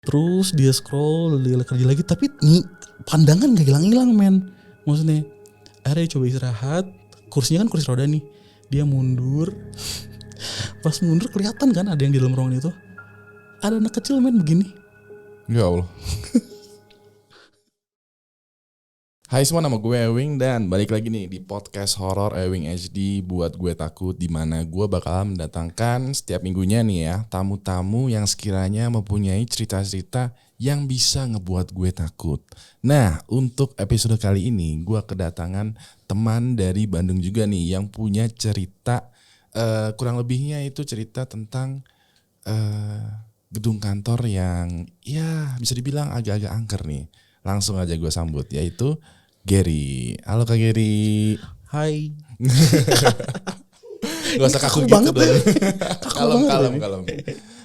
Terus dia scroll, dia kerja lagi, tapi nih pandangan gak hilang-hilang men. Maksudnya akhirnya dia coba istirahat, kursinya kan kursi roda nih. Dia mundur. Pas mundur kelihatan kan ada yang di dalam ruangan itu. Ada anak kecil men begini. Ya Allah. Hai semua, nama gue Ewing dan balik lagi nih di podcast horor Ewing HD buat gue takut, di mana gue bakal mendatangkan setiap minggunya nih ya tamu-tamu yang sekiranya mempunyai cerita-cerita yang bisa ngebuat gue takut. Nah, untuk episode kali ini gue kedatangan teman dari Bandung juga nih yang punya cerita kurang lebihnya itu cerita tentang gedung kantor yang ya bisa dibilang agak-agak angker nih. Langsung aja gue sambut, yaitu Gary. Halo Kak Gary. Hai. Gak usah kaku gitu banget dong. Kalem. Kalem.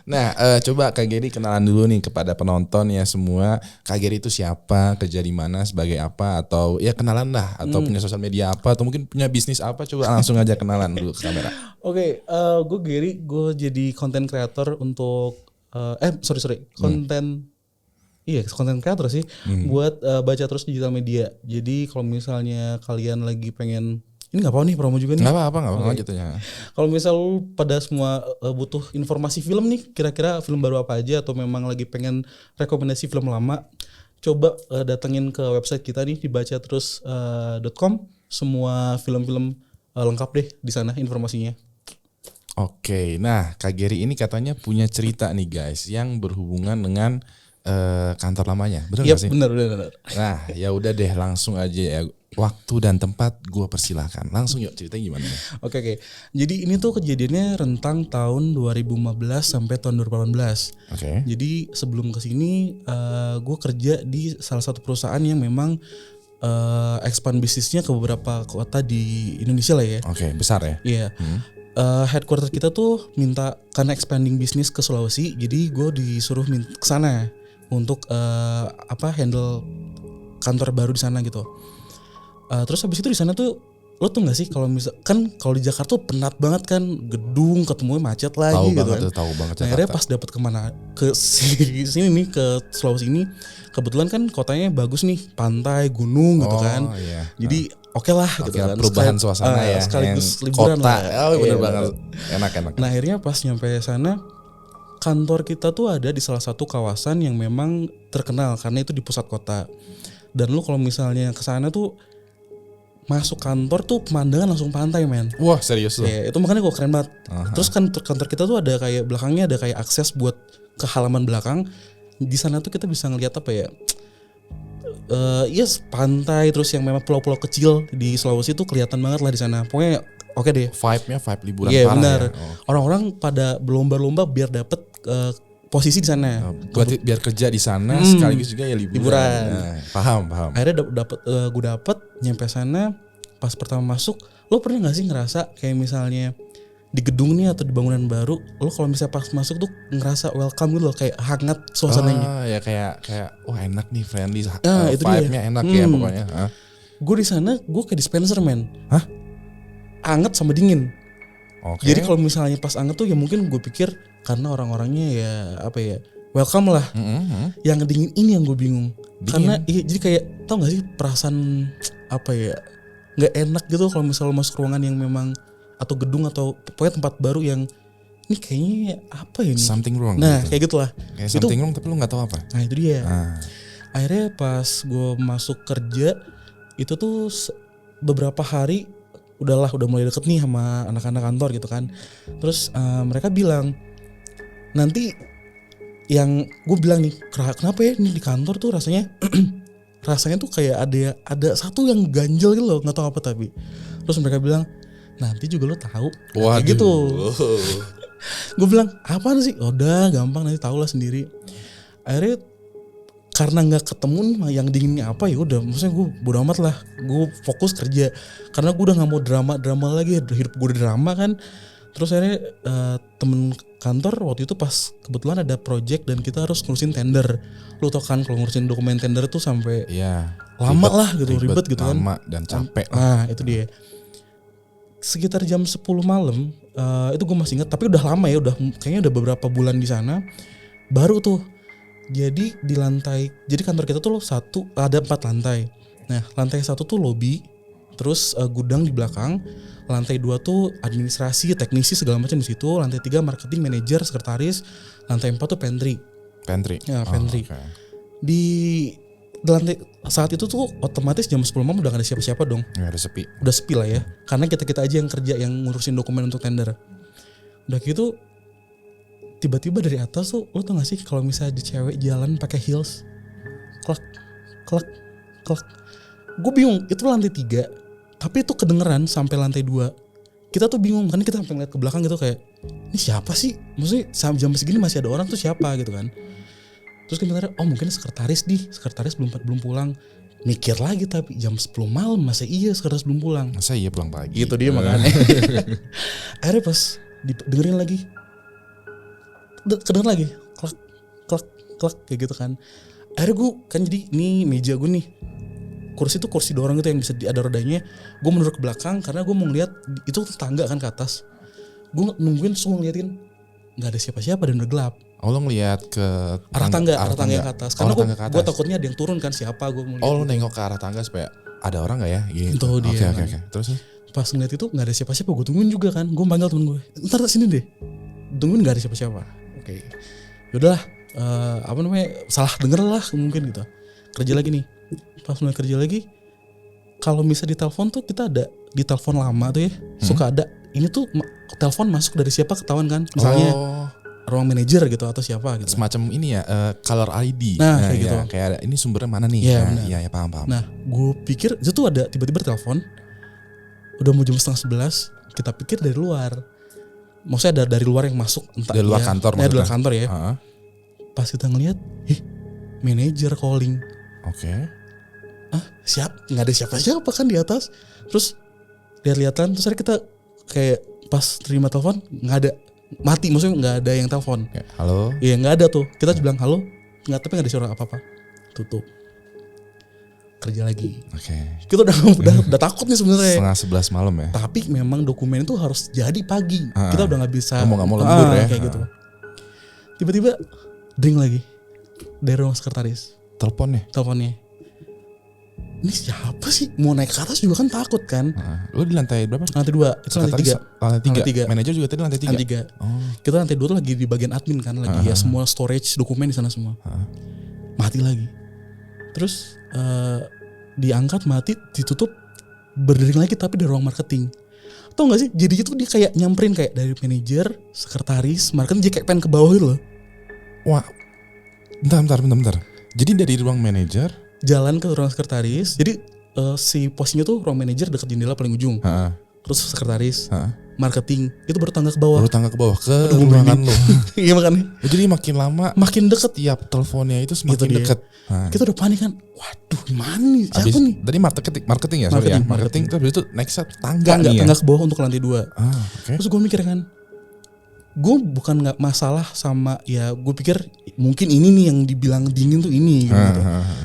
Nah, coba Kak Gary kenalan dulu nih kepada penonton ya semua. Kak Gary itu siapa, kerja di mana, sebagai apa, atau ya kenalan lah, atau punya sosial media apa, atau mungkin punya bisnis apa. Coba langsung aja kenalan dulu ke kamera. Oke, gue Gary, gue jadi content creator untuk konten. Iya, konten creator sih buat baca terus digital media. Jadi kalau misalnya kalian lagi pengen, ini nggak apa nih promo juga nih. Nggak apa-apa jatuhnya. Kalau misal lu pada semua butuh informasi film nih, kira-kira film baru apa aja, atau memang lagi pengen rekomendasi film lama, coba datengin ke website kita nih, dibaca terus.com. Semua film-film lengkap deh di sana informasinya. Oke, nah Kak Gary ini katanya punya cerita nih guys yang berhubungan dengan kantor lamanya, benar nggak sih? Benar. Nah, ya udah deh, langsung aja ya. Waktu dan tempat gue persilahkan. Langsung yuk, cerita gimana? Oke. Jadi ini tuh kejadiannya rentang tahun 2015 sampai tahun 2018. Oke. Jadi sebelum kesini gue kerja di salah satu perusahaan yang memang expand bisnisnya ke beberapa kota di Indonesia lah ya. Oke, besar ya? Iya. Headquarter kita tuh minta karena expanding bisnis ke Sulawesi, jadi gue disuruh ke sana untuk handle kantor baru di sana gitu. Terus habis itu di sana tuh lo tuh nggak sih kalau kalau di Jakarta tuh penat banget kan, gedung ketemunya macet lagi tahu gitu banget, kan. tahu banget. Nah, akhirnya pas dapat ke sini nih, ke Sulawesi ini, kebetulan kan kotanya bagus nih, pantai, gunung gitu kan. Iya. Jadi oke lah gitu kan. Perubahan suasana ya. Sekaligus yang liburan kota. lah. Oh bener banget. Enak. Nah akhirnya pas nyampe sana, kantor kita tuh ada di salah satu kawasan yang memang terkenal karena itu di pusat kota. Dan lu kalau misalnya ke sana tuh masuk kantor tuh pemandangan langsung pantai men. Wah serius loh. Ya, itu makanya gue keren banget. Terus kan kantor kita tuh ada kayak belakangnya ada kayak akses buat ke halaman belakang. Di sana tuh kita bisa ngeliat apa ya? Pantai, terus yang memang pulau-pulau kecil di Sulawesi tuh kelihatan banget lah di sana. Pokoknya oke deh. Vibe-nya vibe liburan parah. Iya benar. Ya. Orang-orang pada berlomba-lomba biar dapet posisi di sana. Berarti biar kerja di sana sekaligus juga ya liburan. Nah, paham. Akhirnya gue dapet nyampe sana. Pas pertama masuk, lo pernah nggak sih ngerasa kayak misalnya di gedung nih atau di bangunan baru, lo kalau misalnya pas masuk tuh ngerasa welcome gitu loh, kayak hangat suasananya. Ya kayak wah enak nih, friendly. Itu vibe-nya enak ya pokoknya. Gue di sana gue kayak dispenser men. Hah? Anget sama dingin. Okay. Jadi kalau misalnya pas anget tuh ya mungkin gue pikir karena orang-orangnya ya welcome lah. Yang dingin ini yang gue bingung. Karena jadi kayak tau gak sih perasaan nggak enak gitu kalau misalnya masuk ruangan yang memang atau gedung atau pokoknya tempat baru yang ini kayaknya apa ya nih? Something wrong. Nah gitu. kayak gitulah. Kayak something wrong tapi lu nggak tahu apa. Nah itu dia. Akhirnya pas gue masuk kerja itu tuh beberapa hari udah mulai deket nih sama anak-anak kantor gitu kan. Terus mereka bilang nanti yang gue bilang nih, kenapa ya ini di kantor tuh rasanya tuh kayak ada satu yang ganjel gitu loh, nggak tahu apa tapi. Terus mereka bilang nanti juga lo tahu. Kayak gitu. Gue bilang apaan sih? Udah gampang nanti tahu lah sendiri. Akhirnya karena nggak ketemu nih yang dinginnya apa, ya udah maksudnya gue bodo amat lah, gue fokus kerja karena gue udah nggak mau drama lagi, hidup gue udah drama kan. Terus akhirnya temen kantor waktu itu pas kebetulan ada project dan kita harus ngurusin tender. Lu tau kan kalau ngurusin dokumen tender tuh sampai lama lah gitu, ribet gitu kan. Lama dan capek. Nah itu dia. Sekitar jam 10 malam itu gue masih ingat, tapi udah lama ya, kayaknya udah beberapa bulan di sana. Baru tuh Jadi di lantai, jadi kantor kita tuh ada 4 lantai. Nah lantai 1 tuh lobby, terus gudang di belakang. Lantai 2 tuh administrasi, teknisi segala macam di situ. Lantai 3 marketing, manajer, sekretaris. Lantai 4 tuh pantry. Pantry. Ya pantry. Okay. Di lantai saat itu tuh otomatis jam 10 malam udah gak ada siapa-siapa dong. Ya, udah sepi. Udah sepi lah ya. Karena kita aja yang kerja, yang ngurusin dokumen untuk tender. Udah gitu tiba-tiba dari atas tuh, lo tau gak sih kalau misalnya di cewek jalan pakai heels, klak klak klak. Gue bingung, itu lantai 3 tapi itu kedengeran sampai lantai 2. Kita tuh bingung kan, kita sampai ngeliat ke belakang gitu kayak, ini siapa sih? Maksudnya jam segini masih ada orang tuh siapa gitu kan. Terus kita oh mungkin sekretaris belum pulang. Mikir lagi tapi jam 10 malam masa iya sekretaris belum pulang. Masa iya pulang pagi. Itu dia makanya. Akhirnya pas dengerin lagi, kedenger lagi klak klak klak kayak gitu kan. Akhirnya gue kan, jadi ini meja gue nih, kursi tuh kursi dorong gitu yang bisa ada rodanya. Gue mundur ke belakang karena gue mau ngeliat itu tangga kan ke atas. Gue nungguin, gue ngeliatin nggak ada siapa-siapa dan udah gelap. Oh lo ngeliat ke arah tangga ke atas. Karena gue takutnya ada yang turun kan, siapa gue mau lihat. Oh lo nengok ke arah tangga supaya ada orang nggak ya? Gitu. Itu dia. Oke. Terus? Pas ngeliat itu nggak ada siapa-siapa, gue tungguin juga kan. Gue panggil temen gue, ntar sini deh. Tungguin nggak ada siapa-siapa. Oke. Yaudahlah. Salah denger lah mungkin gitu. Kerja lagi nih. Pas mulai kerja lagi, kalau misalnya di telepon tuh kita ada di telepon lama tuh ya, suka ada ini tuh telepon masuk dari siapa ketahuan kan, misalnya ruang manajer gitu atau siapa gitu. Semacam ini ya, caller ID. Nah kayak gitu. Kayak ada, ini sumbernya mana nih? Iya paham. Nah gue pikir itu tuh ada tiba-tiba telepon, udah mau jam 10:30, kita pikir dari luar. Maksudnya ada dari luar yang masuk, entah dari luar kantor maksudnya. Dari luar kantor ya. Pas kita ngeliat, manajer calling. Oke. Nggak ada siapa-siapa kan di atas. Terus lihat-lihatan, terus akhirnya kita kayak pas terima telepon nggak ada, mati, maksudnya nggak ada yang telepon. Halo. Iya nggak ada tuh. Kita bilang halo, nggak, tapi nggak ada suara apa-apa. Tutup. Kerja lagi. Oke. Kita udah takut nih sebenarnya. 10:30 malam ya. Tapi memang dokumen itu harus jadi pagi. Kita udah nggak bisa. Mau nggak mau lembur ya. Kayak gitu. Tiba-tiba ding lagi dari ruang sekretaris. Teleponnya. Ini siapa sih? Mau naik ke atas juga kan takut kan. Lu di lantai berapa? Lantai 2. Itu lantai 3. Manajer juga tadi lantai 3. Lantai 3. Kita lantai 2 tuh lagi di bagian admin kan, lagi ya semua storage dokumen di sana semua. Mati lagi. Terus diangkat, mati, ditutup, berdering lagi tapi dari ruang marketing. Tau gak sih? Jadi itu dia kayak nyamperin kayak dari manajer, sekretaris, marketing, dia kayak pengen ke bawah gitu loh. Wah. Bentar. Jadi dari ruang manajer jalan ke ruang sekretaris. Jadi si posnya tuh ruang manajer dekat jendela paling ujung. Terus sekretaris, marketing, itu baru tangga ke bawah. Ke ruangan lo. Iya makanya. Jadi makin lama makin deket. Tiap teleponnya itu semakin deket. Kita udah panik kan. Waduh gimana nih? Siapa nih? Tadi marketing ya, sorry ya. Marketing terus itu next tangga nih ya. Tangga ke bawah untuk lantai 2. Okay. Terus gue mikir kan, gue bukan nggak masalah sama, ya gue pikir mungkin ini nih yang dibilang dingin tuh ini gitu.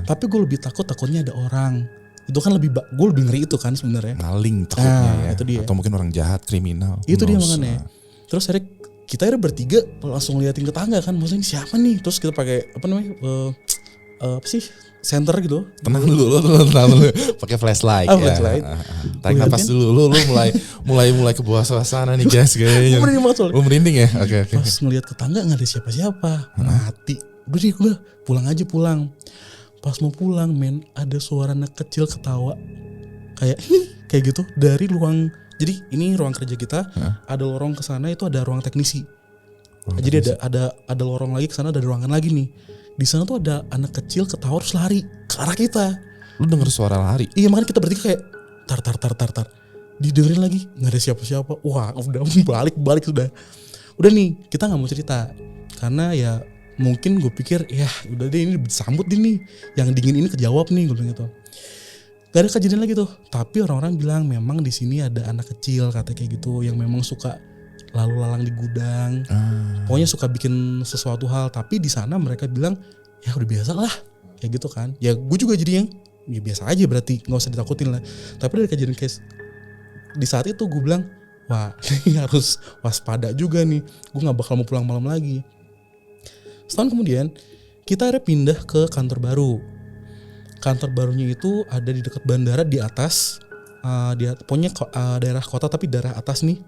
Tapi gue lebih takutnya ada orang. Itu kan gue lebih ngeri itu kan sebenarnya. Maling takutnya ya. Itu dia. Atau mungkin orang jahat, kriminal. Itu dia makanya. Terus akhirnya kita bertiga langsung liatin ke tangga kan, maksudnya siapa nih? Terus kita pakai apa sih? Center gitu. Tenang dulu. Pakai flashlight. Flashlight. Tarik napas dulu. Lu mulai ke bawah suasana nih guys kayaknya. Lu merinding ya? Oke. Pas ngeliat ke tangga nggak ada siapa-siapa. Mati. Udah deh gue pulang. Pas mau pulang ada suara anak kecil ketawa. Kayak gitu dari ruang. Jadi ini ruang kerja kita. Ada lorong ke sana itu ada ruang teknisi. Jadi ada lorong lagi ke sana, ada ruangan lagi nih. Di sana tuh ada anak kecil ketawa terus lari ke arah kita. Lu denger suara lari? Iya, makanya kita bertiga kayak tar. Didengerin lagi, nggak ada siapa-siapa. Wah, udah balik sudah. Udah nih, kita nggak mau cerita karena ya mungkin gue pikir ya udah deh ini disambut nih, yang dingin ini kejawab nih, gue bilang gitu. Gak ada kejadian lagi tuh. Tapi orang-orang bilang memang di sini ada anak kecil kata kayak gitu yang memang suka lalu lalang di gudang, pokoknya suka bikin sesuatu hal. Tapi di sana mereka bilang ya udah biasa lah, kayak gitu kan. Ya gue juga jadi yang ya biasa aja, berarti nggak usah ditakutin lah. Tapi dari kejadian case di saat itu gue bilang, wah ini harus waspada juga nih, gue nggak bakal mau pulang malam lagi. Setahun kemudian kita akhirnya pindah ke kantor baru. Kantor barunya itu ada di dekat bandara di atas, pokoknya daerah kota tapi daerah atas nih.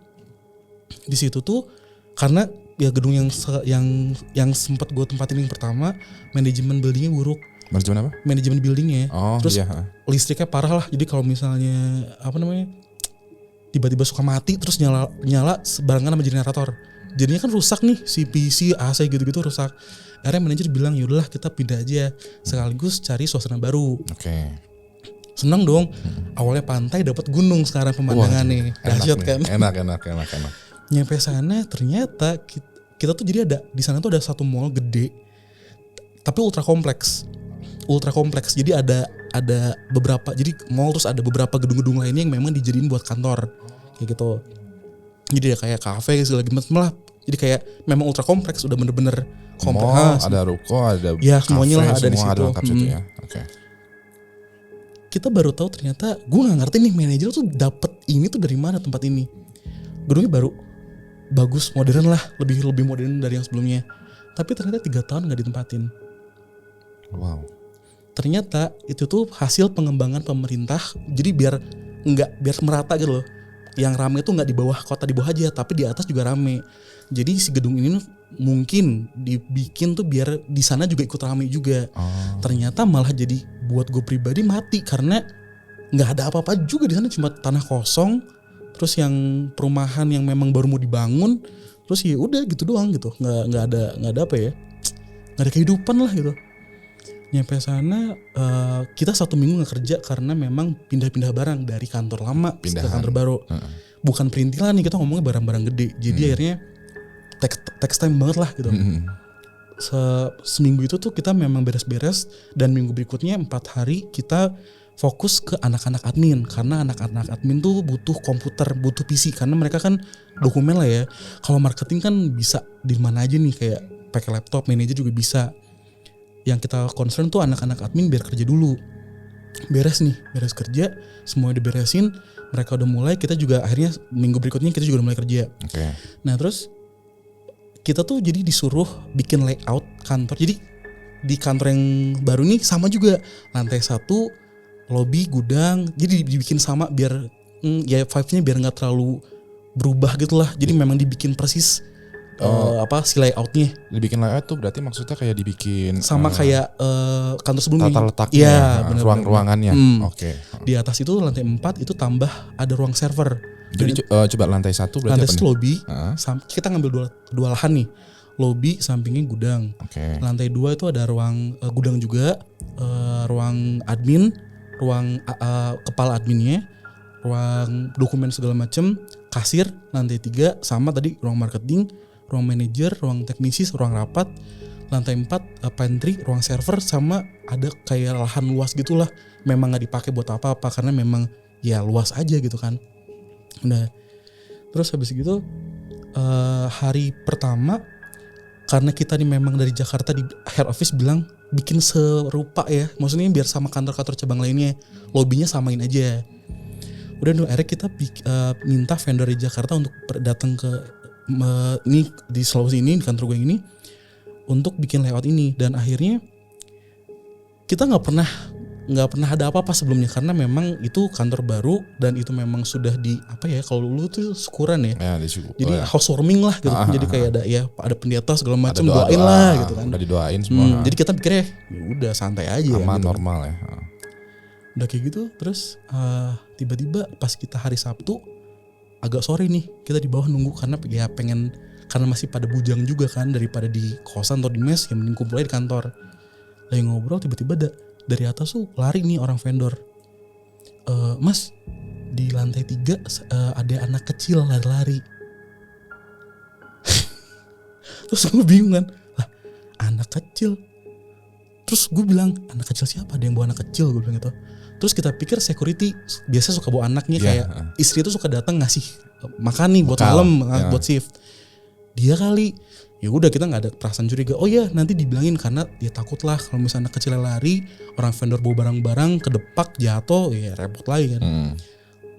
Di situ tuh karena ya gedung yang sempat gue tempatin yang pertama, manajemen buildingnya buruk. Manajemen apa? Manajemen buildingnya. Oh, terus iya. listriknya parah lah. Jadi kalau misalnya tiba-tiba suka mati terus nyala sebarengan sama generator. Jadinya kan rusak nih, si PC, AC gitu-gitu rusak. Akhirnya manajer bilang yaudahlah kita pindah aja, sekaligus cari suasana baru. Oke. Seneng dong. Awalnya pantai, dapat gunung sekarang pemandangannya. Dahsyat kan. Enak. Nyampe sana ternyata kita tuh jadi ada di sana tuh ada satu mall gede, tapi ultra kompleks. Jadi ada beberapa, jadi mall terus ada beberapa gedung-gedung lainnya yang memang dijadiin buat kantor kayak gitu. Jadi ya kayak kafe segala macam lah. Jadi kayak memang ultra kompleks, udah bener-bener kompleks. Mall, ada ruko, ada ya, kafe, semuanya lah ada di situ. Ada lengkap situ ya. Oke. Kita baru tahu ternyata gue nggak ngerti nih manajer tuh dapet ini tuh dari mana tempat ini. Gedungnya baru, bagus, modern lah, lebih modern dari yang sebelumnya. Tapi ternyata 3 tahun nggak ditempatin. Wow. Ternyata itu tuh hasil pengembangan pemerintah. Jadi biar merata gitu loh. Yang rame tuh nggak di bawah kota di bawah aja, tapi di atas juga rame. Jadi si gedung ini mungkin dibikin tuh biar di sana juga ikut rame juga. Ternyata malah jadi buat gue pribadi mati karena nggak ada apa-apa juga di sana, cuma tanah kosong. Terus yang perumahan yang memang baru mau dibangun, terus ya udah gitu doang gitu. Nggak ada apa ya? Nggak ada kehidupan lah gitu. Nyampe sana kita 1 minggu nggak kerja karena memang pindah-pindah barang dari kantor lama ke kantor baru. Bukan perintilan nih, kita ngomongnya barang-barang gede. Jadi akhirnya text time banget lah gitu. Seminggu itu tuh kita memang beres-beres, dan minggu berikutnya 4 hari kita fokus ke anak-anak admin, karena anak-anak admin tuh butuh komputer, butuh PC, karena mereka kan dokumen lah ya. Kalau marketing kan bisa di mana aja nih, kayak pakai laptop, manajer juga bisa. Yang kita concern tuh anak-anak admin biar kerja dulu. Beres kerja, semuanya diberesin, mereka udah mulai, kita juga akhirnya minggu berikutnya kita juga udah mulai kerja. Okay. Nah terus kita tuh jadi disuruh bikin layout kantor. Jadi di kantor yang baru nih sama juga, lantai 1, lobby, gudang, jadi dibikin sama biar ya vibe-nya biar nggak terlalu berubah gitulah. Jadi memang dibikin persis si layoutnya. Dibikin layout tuh berarti maksudnya kayak dibikin sama kayak kantor sebelumnya. Tata letaknya, ya, ruang-ruangannya. Oke. Di atas itu lantai 4 itu tambah ada ruang server. Jadi coba lantai 1 berarti lantai 1 lobby. Kita ngambil dua lahan nih. Lobby sampingnya gudang. Okay. Lantai 2 itu ada ruang gudang juga, ruang admin, ruang kepala adminnya, ruang dokumen segala macem, kasir. Lantai 3 sama tadi ruang marketing, ruang manajer, ruang teknisi, ruang rapat. Lantai 4 pantry, ruang server, sama ada kayak lahan luas gitulah. Memang nggak dipakai buat apa-apa karena memang ya luas aja gitu kan. Nah terus habis gitu hari pertama, karena kita nih memang dari Jakarta, di head office bilang bikin serupa ya, maksudnya biar sama kantor-kantor cabang lainnya, lobbynya samain aja. Udah dong, akhirnya kita minta vendor di Jakarta untuk datang ke ini di Sulawesi ini, di kantor gue ini, untuk bikin layout ini. Dan akhirnya kita nggak pernah ada apa-apa sebelumnya, karena memang itu kantor baru dan itu memang sudah di apa ya, kalau dulu tuh syukuran ya, jadi housewarming lah gitu. Jadi kayak ada pendeta segala macam, doain lah gitu kan, udah didoain semua. Jadi kita pikirnya ya udah santai aja, aman gitu. Normal ya. Udah kayak gitu, terus tiba-tiba pas kita hari Sabtu agak sore nih, kita di bawah nunggu karena ya karena masih pada bujang juga kan, daripada di kosan atau di mes, yang mending kumpulnya di kantor. Lagi ngobrol tiba-tiba dari atas tuh lari nih orang vendor. Mas, di lantai 3 ada anak kecil lari-lari. Terus gue bingung kan, lah anak kecil. Terus gue bilang, anak kecil siapa? Ada yang bawa anak kecil, gue bilang gitu. Terus kita pikir security biasa suka bawa anaknya, kayak istri itu suka datang ngasih makan nih buat malam, buat shift. Dia kali. Ya udah, kita nggak ada perasaan curiga. Oh ya, nanti dibilangin, karena dia takut lah kalau misalnya anak kecilnya lari, orang vendor bawa barang-barang kedepak jatuh, ya repot lagi kan.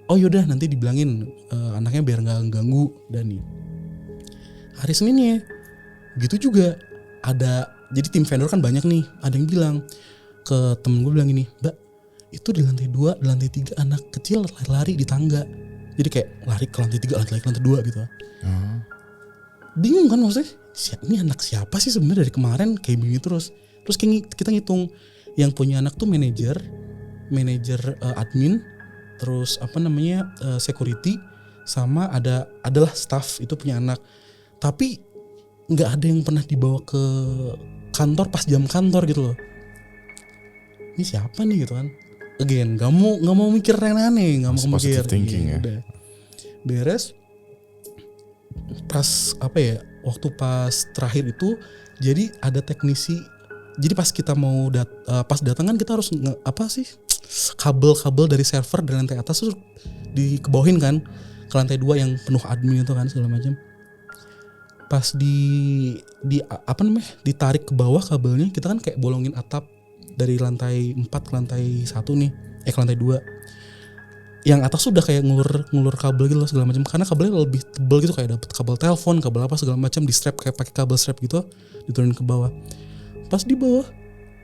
Oh yaudah, nanti dibilangin anaknya biar nggak ganggu. Dan nih hari Seninnya gitu juga ada jadi tim vendor kan banyak nih. Ada yang bilang ke temen gue bilang gini, Mbak, itu di lantai 2, di lantai 3 anak kecil lari di tangga. Jadi kayak lari ke lantai 3, lari ke lantai 2 gitu. Bingung kan maksudnya, ini anak siapa sih sebenarnya dari kemarin kayak begini terus. Terus kita ngitung yang punya anak tuh manajer admin, terus security, sama adalah staff itu punya anak. Tapi nggak ada yang pernah dibawa ke kantor pas jam kantor gitu loh. Ini siapa nih gitu kan? Again, nggak mau mikir aneh-aneh, nggak mau mikir. Thinking, ya. Udah beres. Pas waktu pas terakhir itu, jadi ada teknisi. Jadi pas kita mau pas datang kan kita harus kabel dari server dari lantai atas tuh dikebawahin kan ke lantai 2 yang penuh admin itu kan segala macam. Pas ditarik ke bawah kabelnya, kita kan kayak bolongin atap dari lantai 4 ke lantai 1 nih, ke lantai 2. Yang atas sudah kayak ngulur kabel gitu loh segala macam, karena kabelnya lebih tebal gitu, kayak dapet kabel telepon, kabel apa segala macam, di strap kayak pakai kabel strap gitu, diturunin ke bawah. Pas di bawah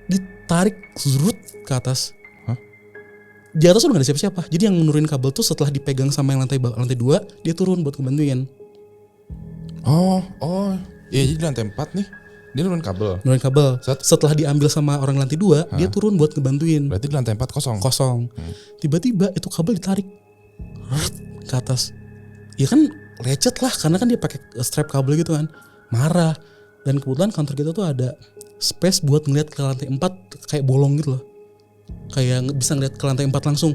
ditarik zrut ke atas. Di atas udah gak ada siapa-siapa. Jadi yang nurunin kabel tuh setelah dipegang sama yang lantai 2, dia turun buat ngebantuin. Oh, iya, jadi di lantai 4 nih dia nurunin kabel. Setelah diambil sama orang lantai 2, dia turun buat ngebantuin. Berarti di lantai 4 kosong. Tiba-tiba itu kabel ditarik ke atas. Ya kan lecet lah, karena kan dia pakai strap kabel gitu kan. Marah. Dan kebetulan kantor kita tuh ada space buat ngeliat ke lantai 4 kayak bolong gitu loh. Kayak bisa ngeliat ke lantai 4 langsung.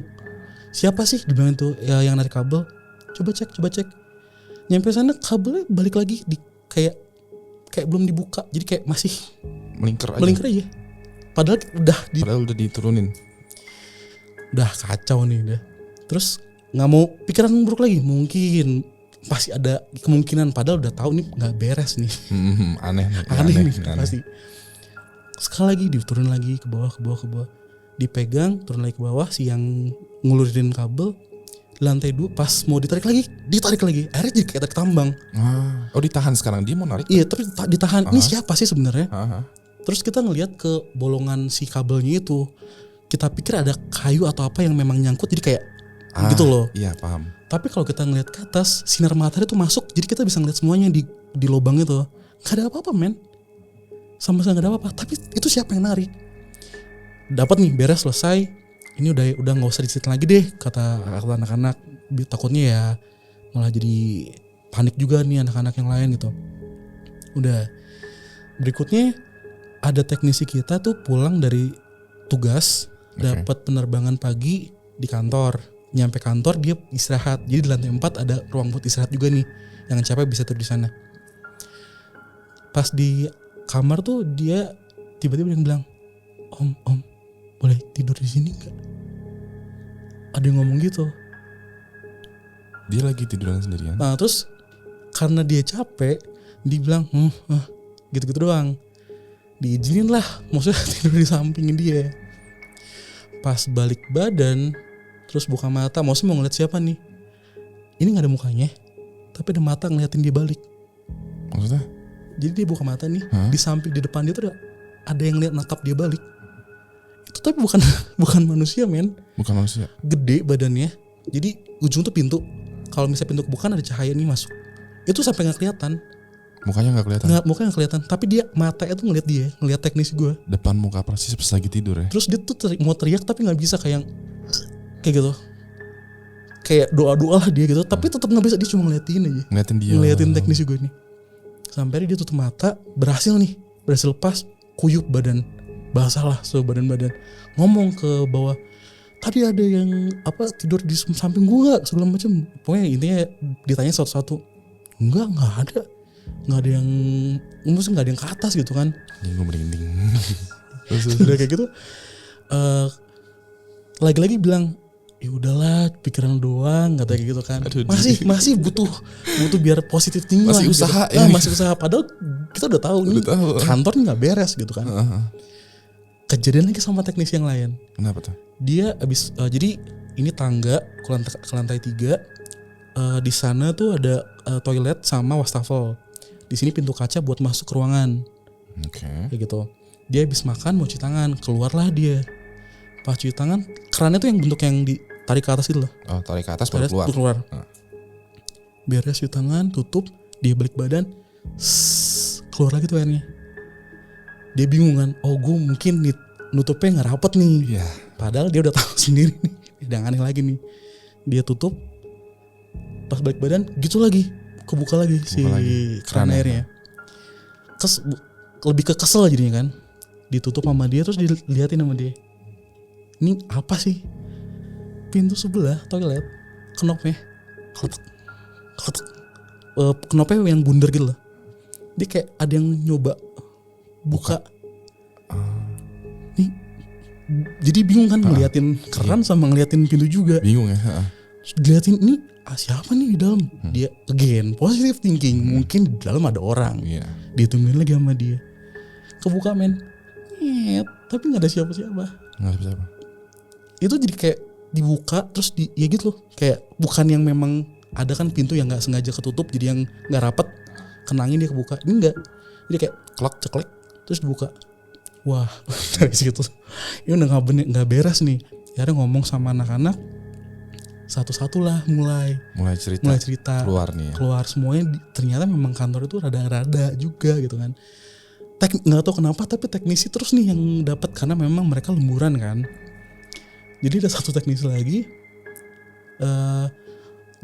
Siapa sih dibilang itu ya, yang narik kabel? Coba cek. Nyampe sana kabelnya balik lagi di kayak belum dibuka. Jadi kayak masih melingkar aja. Padahal udah diturunin. Udah kacau nih udah. Terus nggak mau pikiran buruk lagi, mungkin pasti ada kemungkinan, padahal udah tahu nih nggak beres nih. Aneh nih pasti. Sekali lagi diturunin lagi ke bawah, dipegang, turun lagi ke bawah, si yang ngulurin kabel. Lantai 2 pas mau ditarik lagi, akhirnya jadi kayak tarik tambang. Ditahan sekarang, dia mau narik? Iya, tapi ditahan. Ini siapa sih sebenarnya? Terus kita ngelihat ke bolongan si kabelnya itu, kita pikir ada kayu atau apa yang memang nyangkut, jadi kayak gitu loh. Iya, paham. Tapi kalau kita ngelihat ke atas, sinar matahari tuh masuk, jadi kita bisa ngelihat semuanya di lubang itu. Gak ada apa-apa, men. Sama sekali gak ada apa-apa. Tapi itu siapa yang narik? Dapat nih, beres, selesai. Ini udah nggak usah diceritain lagi deh, kata anak-anak. Takutnya ya malah jadi panik juga nih anak-anak yang lain gitu. Udah. Berikutnya ada teknisi kita tuh pulang dari tugas, dapat penerbangan pagi di kantor. Nyampe kantor dia istirahat. Jadi di lantai 4 ada ruang buat istirahat juga nih. Yang capek bisa tidur di sana. Pas di kamar tuh dia tiba-tiba bilang, Om, boleh tidur di sini nggak? Ada yang ngomong gitu. Dia lagi tiduran sendirian. Nah terus karena dia capek, dia bilang gitu-gitu doang. Diizinin lah, maksudnya tidur di samping dia. Pas balik badan, terus buka mata, maksudnya mau ngeliat siapa nih? Ini nggak ada mukanya, tapi ada mata ngeliatin dia balik. Maksudnya? Jadi dia buka mata nih, di samping, di depan dia tuh ada yang lihat natap dia balik. Itu tapi bukan manusia, men. Bukan manusia. Gede badannya. Jadi ujung tuh pintu. Kalau misalnya pintu kebukaan ada cahaya nih masuk. Itu sampai nggak kelihatan. Mukanya nggak kelihatan. Mukanya nggak kelihatan. Tapi dia matanya tuh ngeliat teknisi gue. Depan muka persis pas lagi tidur ya. Terus dia tuh mau teriak tapi nggak bisa, kayak gitu. Kayak doa lah dia gitu. Tapi tetap nggak bisa, dia cuma ngeliatin aja. Ngeliatin teknisi gue nih. Sampai dia tutup mata, berhasil pas, kuyup badan. Basah lah badan. Ngomong ke bawah, tadi ada yang tidur di samping gue nggak, segala macam. Pokoknya intinya ditanya satu-satu. Nggak ada yang, maksudnya nggak ada yang ke atas gitu kan. Gue merinding. Udah kayak gitu, lagi-lagi bilang, ya udahlah, pikiran doang, kata kayak gitu kan. Masih butuh biar positif tinggi masih lah, usaha gitu. Masih usaha, padahal kita udah tahu nih kantor nggak beres gitu kan. Kejadian lagi sama teknisi yang lain. Kenapa tuh? Dia abis jadi ini tangga ke lantai 3. Di sana tuh ada toilet sama wastafel. Di sini pintu kaca buat masuk ke ruangan. Oke. kayak gitu. Dia habis makan mau cuci tangan, keluarlah dia. Pas cuci tangan, kerannya tuh yang bentuk yang ditarik ke atas gitu loh. Oh, tarik ke atas baru Tarik keluar. keluar. Beres cuci tangan, tutup, dia balik badan, keluar lagi tuh airnya. Dia bingung kan, oh gue mungkin nutupnya nggak rapet nih. Iya. Padahal dia udah tahu sendiri nih, udah aneh lagi nih. Dia tutup, pas balik badan gitu lagi, kebuka lagi si keran airnya. Lebih ke kesel jadinya kan. Ditutup sama dia terus diliatin sama dia. Ini apa sih? Pintu sebelah toilet, knopnya kletek. Knopnya yang bundar gitu loh. Dia kayak ada yang nyoba buka. Nih, jadi bingung kan ngeliatin keran sama ngeliatin pintu juga. Bingung ya. Terus diliatin ini siapa nih di dalam? Dia again positive thinking, mungkin di dalam ada orang. Iya. Ditungguin lagi sama dia. Kebuka men. Tapi nggak ada siapa-siapa. Nggak bisa apa. Itu jadi kayak dibuka terus ya gitu loh. Kayak bukan yang memang ada kan pintu yang nggak sengaja ketutup jadi yang nggak rapet, kenangin dia kebuka. Ini enggak. Jadi kayak klak ceklek terus dibuka. Wah, dari situ ini udah nggak beres nih. Akhirnya ngomong sama anak-anak, satu-satu lah mulai cerita keluar nih ya. Keluar semuanya. Ternyata memang kantor itu rada-rada juga gitu kan. Nggak tahu kenapa tapi teknisi terus nih yang dapat karena memang mereka lemburan kan. Jadi ada satu teknisi lagi.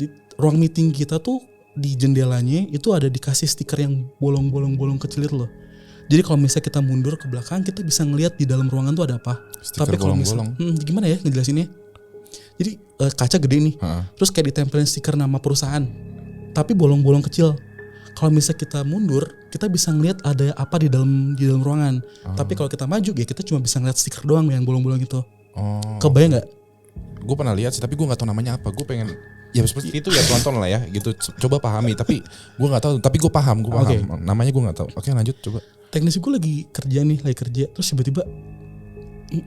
Di ruang meeting kita tuh di jendelanya itu ada dikasih stiker yang bolong-bolong kecil itu loh. Jadi kalau misalnya kita mundur ke belakang kita bisa ngelihat di dalam ruangan tuh ada apa. Stiker tapi kalau misalnya gimana ya ngejelasinnya? Jadi kaca gede nih. Terus kayak ditempelin stiker nama perusahaan. Tapi bolong-bolong kecil. Kalau misalnya kita mundur, kita bisa ngelihat ada apa di dalam ruangan. Tapi kalau kita maju ya kita cuma bisa ngeliat stiker doang yang bolong-bolong itu. Kebayang nggak? Gue pernah lihat sih tapi gue nggak tahu namanya apa. Gue pengen ya seperti itu ya tonton lah ya gitu. Coba pahami tapi gue nggak tahu. Tapi gue paham. Okay. Namanya gue nggak tahu. Oke lanjut coba. Teknisi gue lagi kerja terus tiba-tiba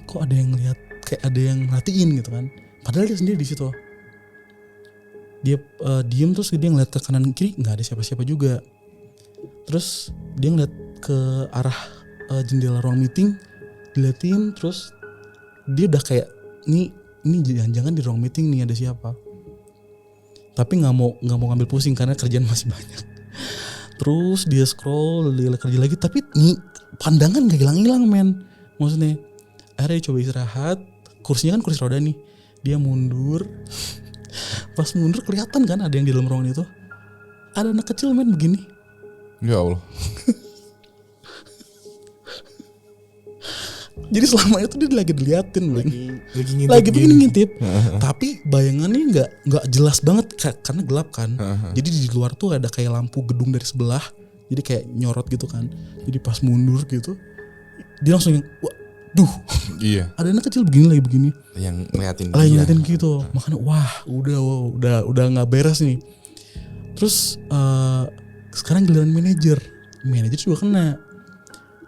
kok ada yang lihat kayak ada yang merhatiin gitu kan. Padahal dia sendiri di situ. Dia diem terus dia ngeliat ke kanan kiri nggak ada siapa-siapa juga. Terus dia ngeliat ke arah jendela ruang meeting, diliatin terus dia udah kayak ini jangan-jangan di ruang meeting nih ada siapa. Tapi nggak mau ngambil pusing karena kerjaan masih banyak. Terus dia scroll kerja lagi tapi nih pandangan gak hilang-hilang men. Maksudnya akhirnya dia coba istirahat. Kursinya kan kursi roda nih. Dia mundur. Pas mundur kelihatan kan ada yang di dalam ruangan itu. Ada anak kecil men begini. Ya Allah. Jadi selama itu dia lagi diliatin lagi begini ngintip. Tapi bayangannya nggak jelas banget karena gelap kan. Jadi di luar tuh ada kayak lampu gedung dari sebelah. Jadi kayak nyorot gitu kan. Jadi pas mundur gitu dia langsung yang waduh. Iya. Ada anak kecil begini. Yang ngeliatin gitu. Makanya udah nggak beres nih. Terus sekarang giliran manajer juga kena.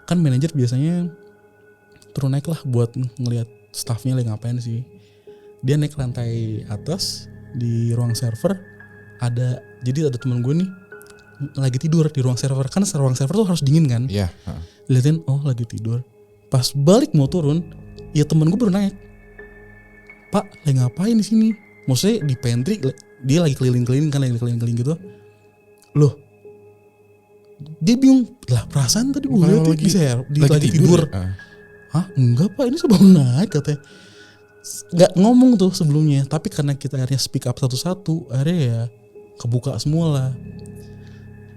Kan manajer biasanya turun naik lah buat ngelihat staffnya lagi ngapain sih. Dia naik lantai atas di ruang server. Jadi ada teman gue nih lagi tidur di ruang server. Kan ruang server tuh harus dingin kan. Iya. Liatin lagi tidur. Pas balik mau turun, ya teman gue baru naik. Pak, lagi ngapain di sini? Maksudnya di pantry dia lagi keliling-keliling gitu. Loh, dia bingung lah perasaan tadi gue lihat lagi tidur. Hah? Enggak pak, ini saya baru naik katanya. Gak ngomong tuh sebelumnya. Tapi karena kita akhirnya speak up satu-satu, akhirnya ya kebuka semua lah.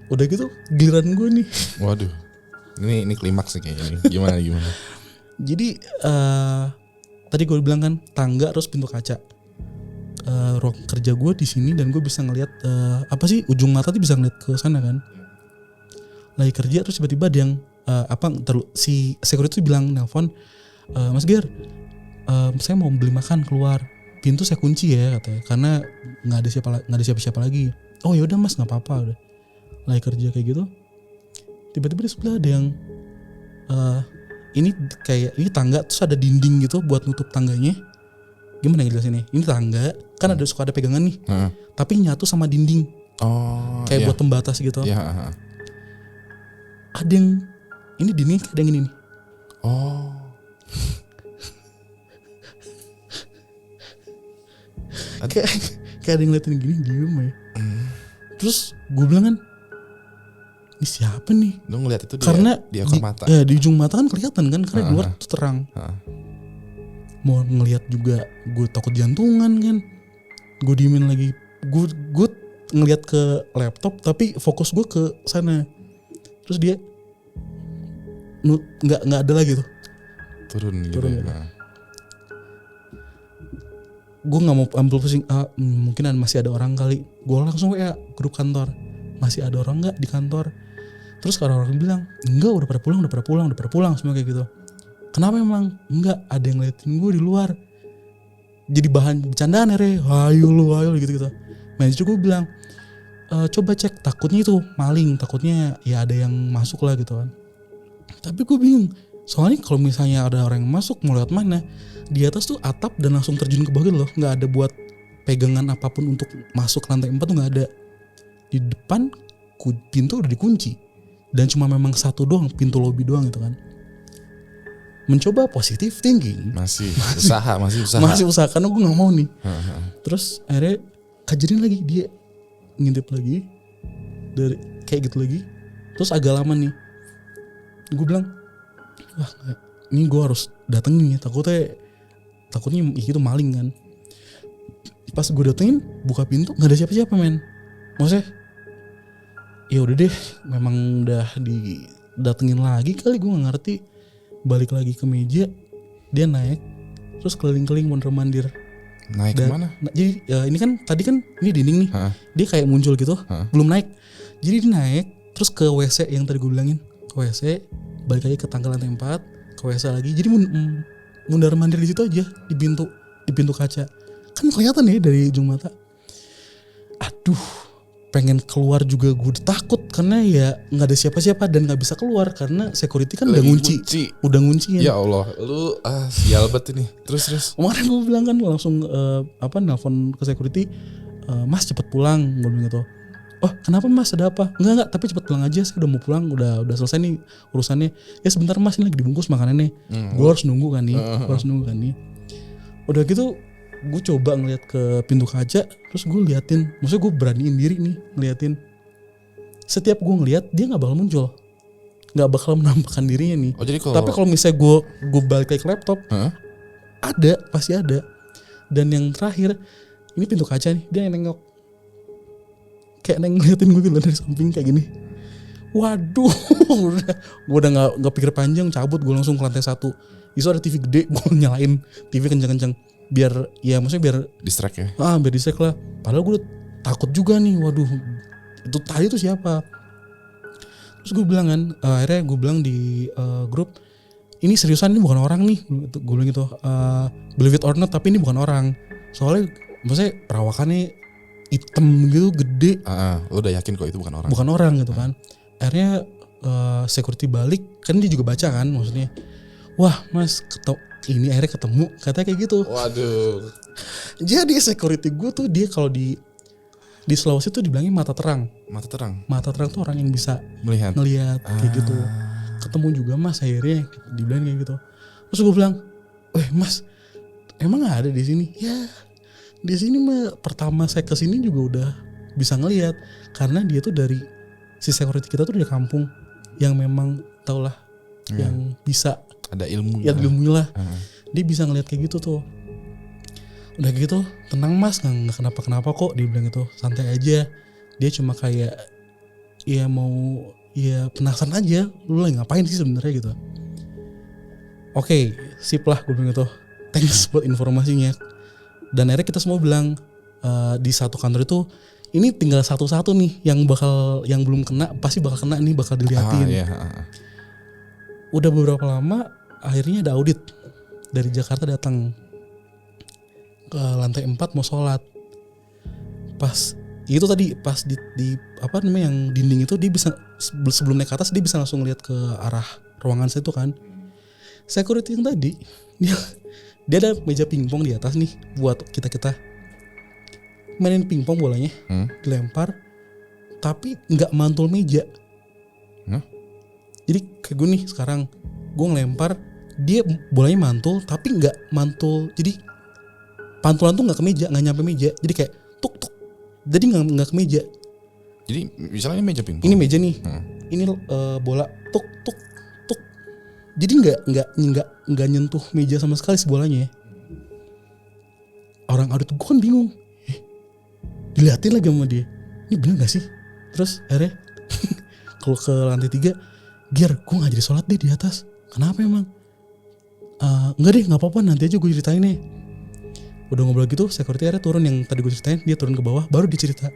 Udah gitu giliran gue nih. Waduh, ini klimaks kayaknya. Gimana? Jadi tadi gue bilang kan tangga terus pintu kaca. Ruang kerja gue di sini dan gue bisa ngelihat ujung mata tuh bisa ngeliat ke sana kan. Lagi kerja terus tiba-tiba ada yang si security bilang nelpon, Mas Ger, saya mau beli makan keluar, pintu saya kunci ya katanya, karena nggak ada siapa-siapa lagi. Oh ya udah mas, nggak apa-apa, udah lagi kerja kayak gitu. Tiba-tiba di sebelah ada yang ini tangga terus ada dinding gitu buat nutup tangganya. Gimana ngejelasinnya? Ini tangga kan suka ada pegangan nih, tapi nyatu sama dinding. Kayak buat pembatas gitu. Iya. Ada yang ini dinding ada yang ini nih. Oh. Kayak ada yang ngeliatin gini, diem ya. Terus gue bilang kan, ini siapa nih? Lu ngeliat itu Karena di ekor mata. Ya di ujung mata kan kelihatan kan, karena di luar tuh terang. Mau ngeliat juga gue takut jantungan kan. Gue diemin lagi. Gue ngeliat ke laptop tapi fokus gue ke sana. Terus dia nggak ada lagi tuh. Turun gitu. Ya. Gue nggak mau ambil pusing. Mungkin masih ada orang kali. Gue langsung WA grup kantor. Masih ada orang nggak di kantor? Terus orang-orang bilang enggak, udah pada pulang semua kayak gitu. Kenapa emang? Enggak, ada yang ngeliatin gue di luar. Jadi bahan bercandaan ya, ayo lu gitu. Manajer gue bilang, coba cek, takutnya itu maling, takutnya ya ada yang masuk lah gitu kan. Tapi gue bingung, soalnya kalau misalnya ada orang yang masuk mau lewat mana, di atas tuh atap dan langsung terjun ke bawah loh, nggak ada buat pegangan apapun untuk masuk lantai 4 tuh nggak ada. Di depan pintu udah dikunci dan cuma memang satu doang, pintu lobby doang gitu kan. Mencoba positive thinking, masih usaha karena gue nggak mau nih. Terus akhirnya kajian lagi, dia ngintip lagi dari kayak gitu lagi. Terus agak lama nih, gue bilang, wah ini gue harus datengin ya, takutnya itu maling kan. Pas gue datengin, buka pintu nggak ada siapa-siapa men. Maksudnya ya udah deh, memang udah didatengin lagi kali, gue nggak ngerti. Balik lagi ke meja, dia naik terus keliling-keliling mondar-mandir. Naik kemana? Jadi ini kan tadi kan ini dinding nih. Dia kayak muncul gitu, belum naik. Jadi dia naik terus ke WC yang tadi gue bilangin, ke WC, balik lagi ke tangga lantai 4, ke WC lagi. Jadi mundar-mandir di situ aja, di pintu kaca. Kan kelihatan ya dari ujung mata. Aduh, pengen keluar juga gue takut karena ya nggak ada siapa-siapa dan nggak bisa keluar karena security kan udah ngunci ya. Ya Allah, lu sial banget ini. Terus Kemarin gue bilang kan langsung nelpon ke security, Mas cepet pulang, gue bilang gitu. Oh kenapa Mas, ada apa? Enggak, tapi cepet pulang aja, saya udah mau pulang, udah selesai nih urusannya. Ya sebentar Mas, ini lagi dibungkus makanannya. Gue harus nunggu kan nih. Udah gitu gue coba ngeliat ke pintu kaca, terus gue liatin, maksudnya gue beraniin diri nih ngeliatin. Setiap gue ngeliat dia nggak bakal muncul, nggak bakal menampakkan dirinya nih. Tapi kalau misalnya gue balik ke laptop, pasti ada. Dan yang terakhir, ini pintu kaca nih, dia yang nengok, kayak ngeliatin gue gitu dari samping kayak gini. Waduh, gue udah nggak pikir panjang, cabut, gue langsung ke lantai 1. Itu ada TV gede, gue nyalain TV kencang-kencang. Biar distract ya. Biar distract lah. Padahal gue takut juga nih. Waduh, itu tadi tuh siapa? Terus gue bilang kan, akhirnya gue bilang di grup, ini seriusan, ini bukan orang nih. Gue bilang gitu, believe it or not, tapi ini bukan orang. Soalnya maksudnya perawakannya hitam gitu, gede. Lo udah yakin kok itu bukan orang? Bukan orang gitu kan. Akhirnya security balik, kan dia juga baca kan maksudnya. Wah Mas, ini akhirnya ketemu, katanya kayak gitu. Waduh. Jadi security gue tuh dia kalau di Sulawesi tuh dibilangnya mata terang. Mata terang tuh orang yang bisa ngelihat kayak gitu. Ketemu juga Mas akhirnya dibilang kayak gitu. Terus gue bilang, Mas, emang ada di sini? Ya, di sini mah pertama saya kesini juga udah bisa ngelihat, karena dia tuh dari si security kita tuh dari kampung yang memang tau lah yang bisa ada ilmu ya lah. Dia bisa ngeliat kayak gitu tuh. Udah gitu, tenang Mas, nggak kenapa-kenapa kok, dia bilang gitu, santai aja. Dia cuma kayak penasaran aja, lu lagi ngapain sih sebenarnya gitu. Oke, sip lah, gue bilang gitu. Thanks buat informasinya. Dan akhirnya kita semua bilang di satu kantor itu ini tinggal satu-satu nih yang belum kena, pasti bakal kena nih, bakal diliatin. Udah beberapa lama akhirnya ada audit dari Jakarta datang ke lantai 4 mau sholat. Pas itu tadi pas di yang dinding itu, dia bisa sebelum naik ke atas dia bisa langsung lihat ke arah ruangan saya itu kan. Security yang tadi dia ada meja pingpong di atas nih buat kita mainin pingpong, bolanya dilempar tapi nggak mantul meja. Jadi kayak gue nih sekarang, gue ngelempar, dia bolanya mantul tapi nggak mantul. Jadi pantulan tuh nggak ke meja, nggak nyampe meja. Jadi kayak tuk tuk. Jadi nggak ke meja. Jadi misalnya ini meja pingpong. Ini meja nih, ini bola tuk tuk tuk. Jadi nggak nyentuh meja sama sekali si bolanya. Orang audit gue kan bingung. Diliatin lagi sama dia. Ini bener gak sih? Terus akhirnya kalau ke lantai 3, Gier, gue gak jadi sholat deh di atas. Kenapa emang? Enggak deh, gak apa-apa, nanti aja gue ceritain nih. Udah ngobrol gitu, security akhirnya turun, yang tadi gue ceritain, dia turun ke bawah, baru dicerita.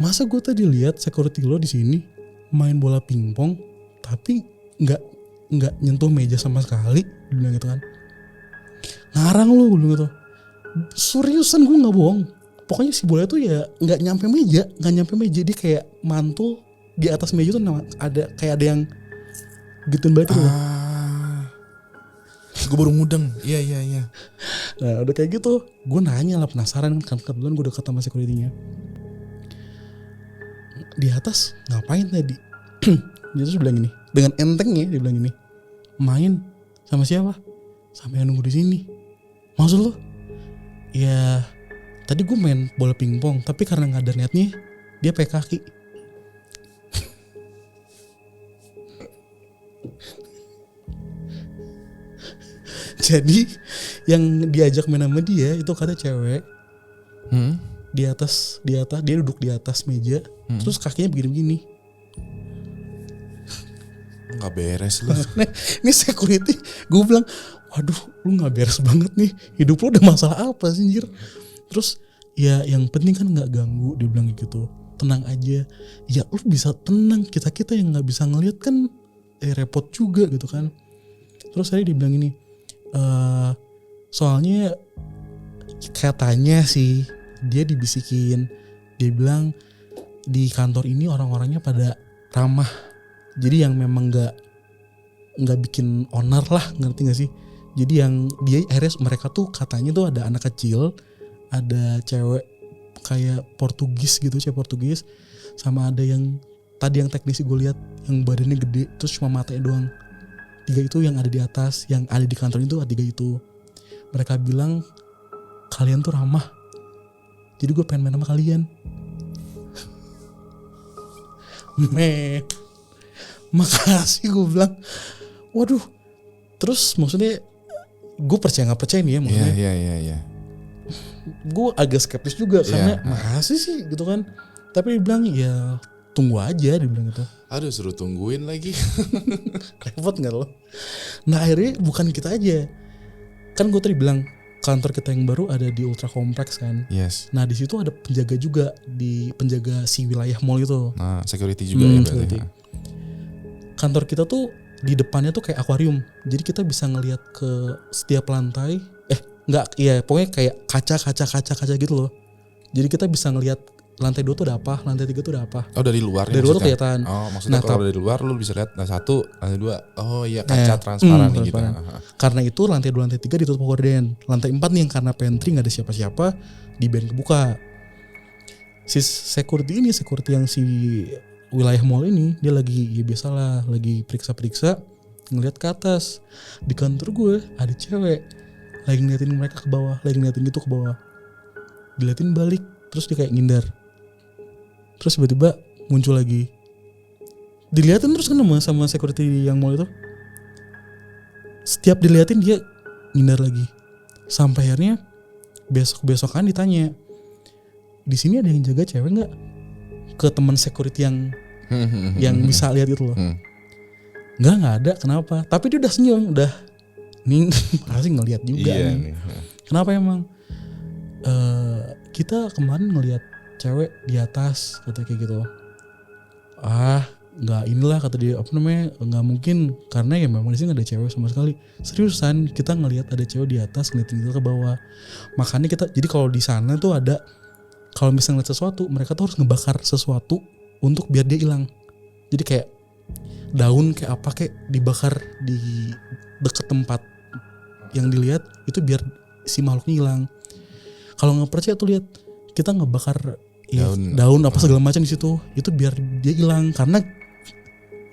Masa gue tadi lihat security lo di sini main bola pingpong, tapi nggak nyentuh meja sama sekali, dia bilang gitu kan. Ngarang lu, gue bilang gitu. Seriusan, gue nggak bohong. Pokoknya si bola itu ya nggak nyampe meja, dia kayak mantul di atas meja tuh ada yang gituin balik gitu. Gue baru mudeng. Iya. Nah udah kayak gitu, gue nanya lah, penasaran kan, kebetulan gue deket sama security-nya. Di atas ngapain tadi? Dia terus bilang gini, dengan entengnya dia bilang gini, main sama siapa? Sampai nunggu di sini. Maksud lo? Ya tadi gue main bola pingpong, tapi karena nggak ada netnya, dia pakai kaki. Jadi yang diajak main sama dia itu kata cewek. Di atas dia duduk di atas meja, terus kakinya begini-begini. Nggak beres lu. Nah, ini security, gue bilang, waduh, lu nggak beres banget nih, hidup lu udah masalah apa sih anjir? Terus ya yang penting kan nggak ganggu, dia bilang gitu, tenang aja. Ya lu bisa tenang, kita yang nggak bisa ngelihat kan, repot juga gitu kan. Terus tadi dia bilang ini, soalnya katanya sih dia dibisikin, dia bilang di kantor ini orang-orangnya pada ramah. Jadi yang memang nggak bikin onar lah, ngerti gak sih? Jadi yang dia akhirnya mereka tuh katanya tuh ada anak kecil, ada cewek kayak Portugis gitu, cewek Portugis, sama ada yang tadi yang teknisi gue lihat yang badannya gede, terus cuma matanya doang. 3 itu yang ada di atas, yang ada di kantor itu, 3 itu. Mereka bilang kalian tuh ramah, jadi gue pengen main sama kalian. Men, makasih gue bilang. Waduh. Terus maksudnya gue percaya gak percaya nih ya maksudnya. Iya. Gue agak skeptis juga karena makasih sih gitu kan. Tapi dia bilang ya tunggu aja, dia bilang gitu. Aduh, suruh tungguin lagi. Repot gak lo? Nah akhirnya bukan kita aja. Kan gue tadi bilang kantor kita yang baru ada di Ultra Kompleks kan. Yes. Nah di situ ada penjaga juga, di penjaga si wilayah mall itu. Nah, security juga ya berarti. Kantor kita tuh di depannya tuh kayak akuarium. Jadi kita bisa ngelihat ke setiap lantai. Pokoknya kayak kaca gitu loh. Jadi kita bisa ngelihat lantai 2 tuh ada apa, lantai 3 tuh ada apa. Oh, dari luar. Dari luar tuh kelihatan. Oh, maksudnya kalau dari luar lu bisa lihat lantai 1, lantai 2. Oh iya, kaca transparan gitu. Karena itu lantai 2, lantai 3 ditutup gorden. Lantai 4 nih yang karena pantry enggak ada siapa-siapa, dibiarin kebuka. Si security yang si wilayah mall ini, dia lagi ya biasalah, lagi periksa-periksa, ngeliat ke atas. Di kantor gue ada cewek lagi ngeliatin mereka ke bawah, lagi ngeliatin gitu ke bawah. Diliatin balik, terus dia kayak ngindar. Terus tiba-tiba muncul lagi. Diliatin terus kan sama security yang mall itu. Setiap diliatin dia ngindar lagi. Sampai akhirnya besok-besokan ditanya, di sini ada yang jaga cewek nggak? Ke teman security yang bisa lihat itu loh. Nggak ada. Kenapa? Tapi dia udah senyum, udah nih pasti ngelihat juga nih. Kenapa emang? Kita kemarin ngelihat cewek di atas, kata kayak gitu. Nggak inilah, kata dia, nggak mungkin karena ya memang di sini nggak ada cewek sama sekali. Seriusan kita ngelihat ada cewek di atas ngeliatin kita ke bawah. Makanya kita, jadi kalau di sana tuh ada, kalau misalnya ngeliat sesuatu, mereka tuh harus ngebakar sesuatu untuk biar dia hilang. Jadi kayak daun kayak apa kayak dibakar di deket tempat yang dilihat itu biar si makhluknya hilang. Kalau nggak percaya tuh lihat, kita ngebakar daun apa segala macam di situ, itu biar dia hilang. Karena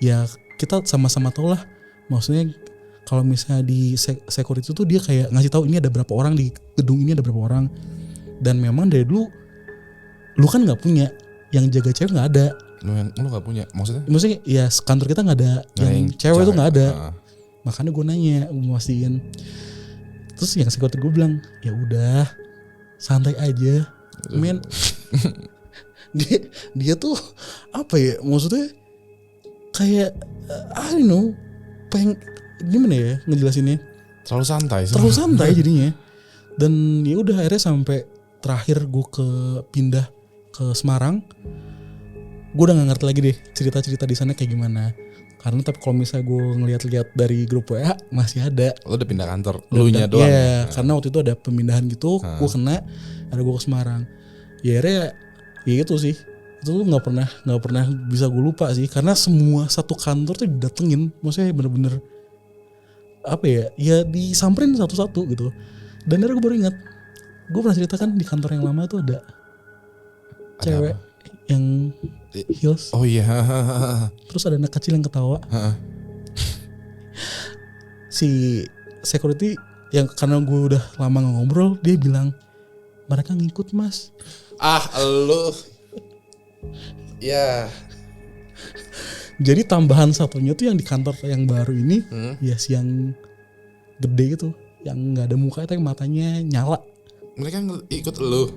ya kita sama-sama tahu lah, maksudnya kalau misalnya di security tuh dia kayak ngasih tahu ini ada berapa orang di gedung ini, ada berapa orang. Dan memang dari dulu lu kan nggak punya yang jaga cewek, nggak ada. Lu nggak punya maksudnya? Maksudnya ya kantor kita nggak ada yang cewek tuh nggak ada. Makanya gue nanya, gue mastiin. Terus yang security gue bilang ya udah santai aja, men. dia tuh apa ya, maksudnya kayak I don't know, gimana ya ngejelasinnya, terlalu santai jadinya. Dan ya udah akhirnya sampai terakhir gue pindah ke Semarang, gue udah nggak ngerti lagi deh cerita-cerita di sana kayak gimana. Karena tapi kalau misalnya gue ngeliat-liat dari grup WA masih ada. Lo udah pindah kantor, elunya doang. Iya, karena waktu itu ada pemindahan gitu, gue kena, ada gue ke Semarang. Ya akhirnya ya itu sih, itu nggak pernah bisa gue lupa sih, karena semua satu kantor tuh didatengin, maksudnya bener-bener apa ya disamperin satu-satu gitu. Dan akhirnya gue baru ingat, gue pernah ceritakan di kantor yang lama tuh ada cewek apa? Yang heels. Oh iya. Terus ada anak kecil yang ketawa. Si security yang karena gue udah lama gak ngobrol, dia bilang mereka ngikut mas. Lo ya. Jadi tambahan satunya tuh yang di kantor yang baru ini, ya si yang gede itu, yang nggak ada muka itu, yang matanya nyala. Mereka ikut lo?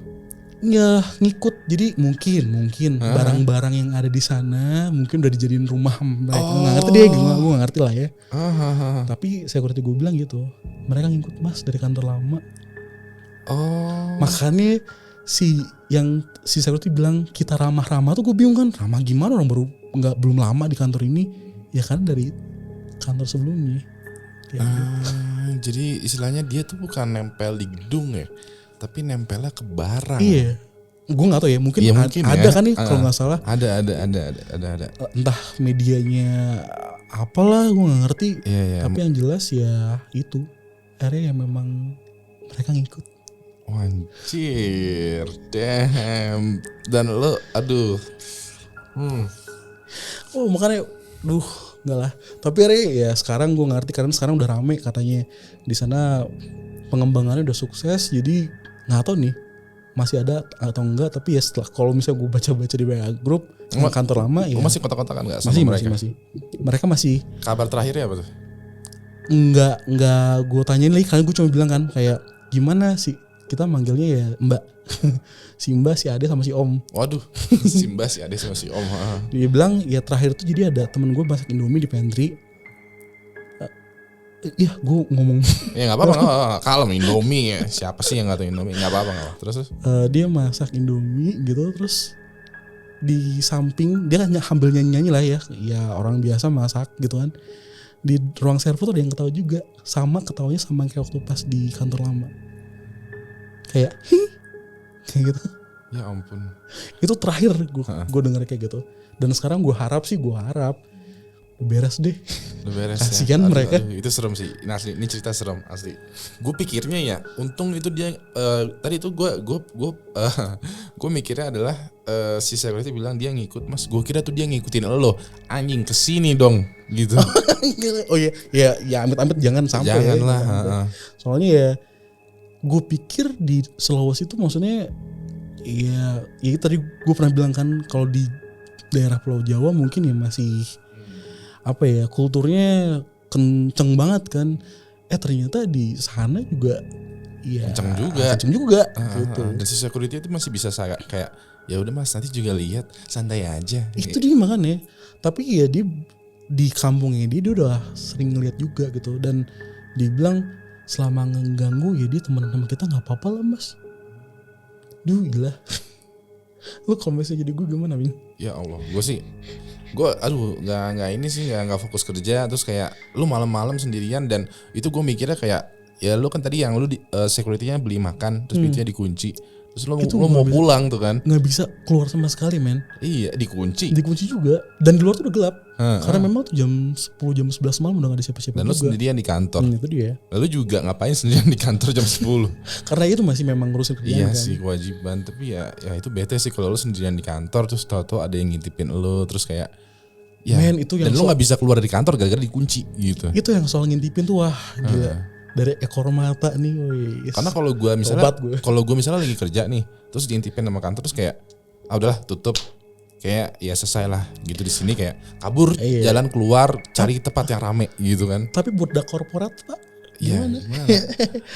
Ya ngikut. Jadi mungkin barang-barang yang ada di sana mungkin udah dijadiin rumah mereka. Nggak ngerti deh, gue nggak ngerti lah ya. Tapi security gue bilang gitu, mereka ngikut mas dari kantor lama. Makanya si security bilang kita ramah-ramah tuh gue bingung kan, ramah gimana, orang belum lama di kantor ini, ya kan dari kantor sebelumnya. Ya, jadi istilahnya dia tuh bukan nempel di gedung ya, tapi nempelnya ke barang. Iya, gue nggak tahu ya, mungkin ada kan nih kalau nggak salah. Ada. Entah medianya apalah, gue nggak ngerti. Iya. Tapi yang jelas ya itu area yang memang mereka ngikut. Anjir, damn. Dan lo, aduh. Oh makanya, enggak lah. Tapi ya sekarang gue ngerti, karena sekarang udah rame katanya di sana, pengembangannya udah sukses. Jadi nggak tahu nih masih ada atau enggak. Tapi ya setelah kalau misalnya gue baca-baca di WA group sama kantor lama ya. Masih kontak-kontakan nggak sama mereka? Masih. Mereka masih. Kabar terakhirnya apa tuh? Enggak gue tanyain lagi, karena gue cuma bilang kan kayak gimana sih, kita manggilnya ya Mbak. Si Mbak, si Ade sama si Om. Waduh, si Mbak, si Ade sama si Om. Dia bilang ya terakhir tuh jadi ada temen gue masak Indomie di pantry. Iya gue ngomong. Ya gak apa-apa, kalem Indomie ya. Siapa sih yang gak tahu Indomie? Gak apa-apa. Terus? Dia masak Indomie gitu, terus di samping dia kan sambil nyanyi-nyanyi lah ya. Ya orang biasa masak gitu kan. Di ruang server tuh ada yang ketawa juga. Sama ketawanya sama kayak waktu pas di kantor lama. Kayak kayak gitu. Ya ampun. Itu terakhir gue denger kayak gitu. Dan sekarang gue harap beres deh. Udah beres. Kasian ya. mereka. Aduh, itu serem sih. Ini cerita serem asli. Gue pikirnya ya, untung itu dia tadi itu gue mikirnya adalah si security bilang dia ngikut mas. Gue kira tuh dia ngikutin lo. Anjing kesini dong gitu. Oh iya, ya amit-amit jangan sampai. Janganlah. Soalnya ya gue pikir di Sulawesi itu maksudnya ya tadi gue pernah bilang kan, kalau di daerah Pulau Jawa mungkin ya masih apa ya, kulturnya kenceng banget kan. Ternyata di sana juga ya kenceng juga gitu. Dan si security itu masih bisa kayak ya udah mas nanti juga lihat, santai aja. Itu dia makanya. Tapi ya dia di kampungnya dia udah sering ngeliat juga gitu, dan dibilang selama ngeganggu ya dia teman-teman kita nggak apa-apa lah mas. Gila. Lu kalau misalnya jadi gue gimana Bing? Ya Allah, gue nggak ini sih, nggak fokus kerja, terus kayak lu malam-malam sendirian. Dan itu gue mikirnya kayak ya lu kan tadi yang lu security-nya beli makan, terus pintunya dikunci, terus lu mau pulang tuh kan, nggak bisa keluar sama sekali men. Iya, dikunci juga, dan di luar tuh udah gelap. Karena memang tuh jam 10 jam 11 malam udah gak ada siapa-siapa. Dan lu sendirian di kantor. Itu dia. Lalu juga ngapain sendirian di kantor jam 10? Karena itu masih memang ngurusin kerjaan. Iya kan? Sih kewajiban, tapi ya itu bete sih kalau lu sendirian di kantor terus tahu-tahu ada yang ngintipin lu, terus kayak Ya. Men itu yang Dan lu nggak bisa keluar dari kantor gara-gara dikunci gitu. itu yang soal ngintipin tuh wah gila. Dari ekor mata nih wis. Karena kalau gue misalnya lagi kerja nih, terus diintipin sama kantor terus kayak udahlah tutup, kayak ya selesai lah gitu. Di sini kayak kabur, jalan keluar cari tempat yang rame gitu kan. Tapi buat korporat Pak gimana?